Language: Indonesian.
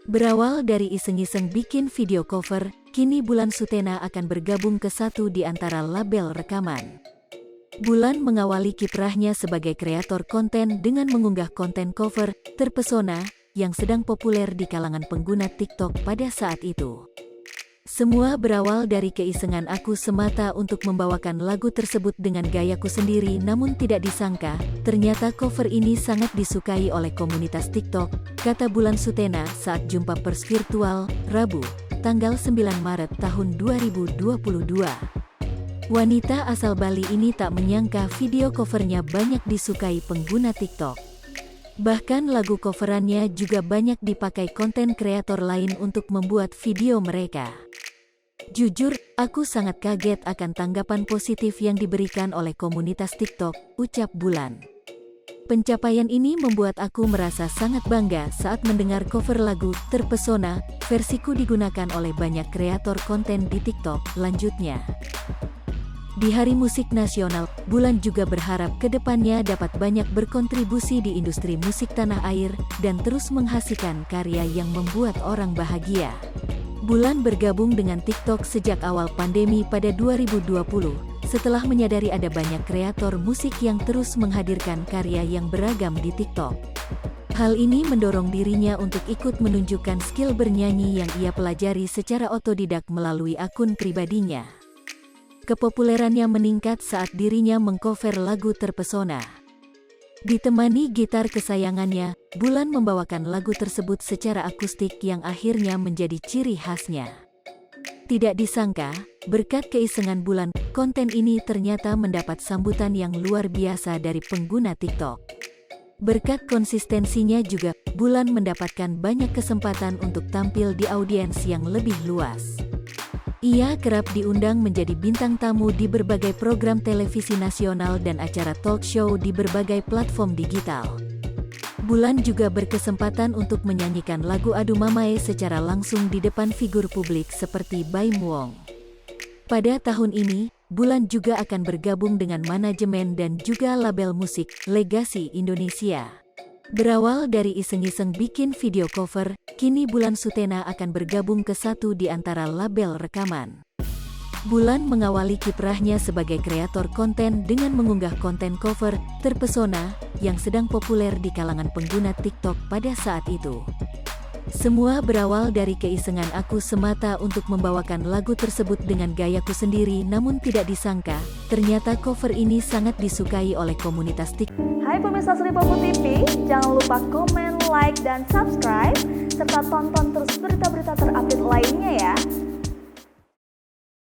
Berawal dari iseng-iseng bikin video cover, kini Bulan Sutena akan bergabung ke satu di antara label rekaman. Bulan mengawali kiprahnya sebagai kreator konten dengan mengunggah konten cover "Terpesona" yang sedang populer di kalangan pengguna TikTok pada saat itu. Semua berawal dari keisengan aku semata untuk membawakan lagu tersebut dengan gayaku sendiri, namun tidak disangka, ternyata cover ini sangat disukai oleh komunitas TikTok, kata Bulan Sutena saat jumpa pers virtual, Rabu, tanggal 9 Maret tahun 2022. Wanita asal Bali ini tak menyangka video covernya banyak disukai pengguna TikTok. Bahkan lagu coverannya juga banyak dipakai konten kreator lain untuk membuat video mereka. Jujur, aku sangat kaget akan tanggapan positif yang diberikan oleh komunitas TikTok, ucap Bulan. Pencapaian ini membuat aku merasa sangat bangga saat mendengar cover lagu "Terpesona" versiku digunakan oleh banyak kreator konten di TikTok, lanjutnya. Di Hari Musik Nasional, Bulan juga berharap kedepannya dapat banyak berkontribusi di industri musik tanah air dan terus menghasilkan karya yang membuat orang bahagia. Bulan bergabung dengan TikTok sejak awal pandemi pada 2020, setelah menyadari ada banyak kreator musik yang terus menghadirkan karya yang beragam di TikTok. Hal ini mendorong dirinya untuk ikut menunjukkan skill bernyanyi yang ia pelajari secara otodidak melalui akun pribadinya. Kepopulerannya meningkat saat dirinya mengcover lagu "Terpesona". Ditemani gitar kesayangannya, Bulan membawakan lagu tersebut secara akustik yang akhirnya menjadi ciri khasnya. Tidak disangka, berkat keisengan Bulan, konten ini ternyata mendapat sambutan yang luar biasa dari pengguna TikTok. Berkat konsistensinya juga, Bulan mendapatkan banyak kesempatan untuk tampil di audiens yang lebih luas. Ia kerap diundang menjadi bintang tamu di berbagai program televisi nasional dan acara talk show di berbagai platform digital. Bulan juga berkesempatan untuk menyanyikan lagu "Adu Mamae" secara langsung di depan figur publik seperti Baim Wong. Pada tahun ini, Bulan juga akan bergabung dengan manajemen dan juga label musik Legacy Indonesia. Berawal dari iseng-iseng bikin video cover, kini Bulan Sutena akan bergabung ke satu di antara label rekaman. Bulan mengawali kiprahnya sebagai kreator konten dengan mengunggah konten cover "Terpesona" yang sedang populer di kalangan pengguna TikTok pada saat itu. Semua berawal dari keisengan aku semata untuk membawakan lagu tersebut dengan gayaku sendiri, namun tidak disangka, ternyata cover ini sangat disukai oleh komunitas TikTok. Hai pemirsa Sri Popo TV, jangan lupa komen, like, dan subscribe, serta tonton terus berita-berita terupdate lainnya ya.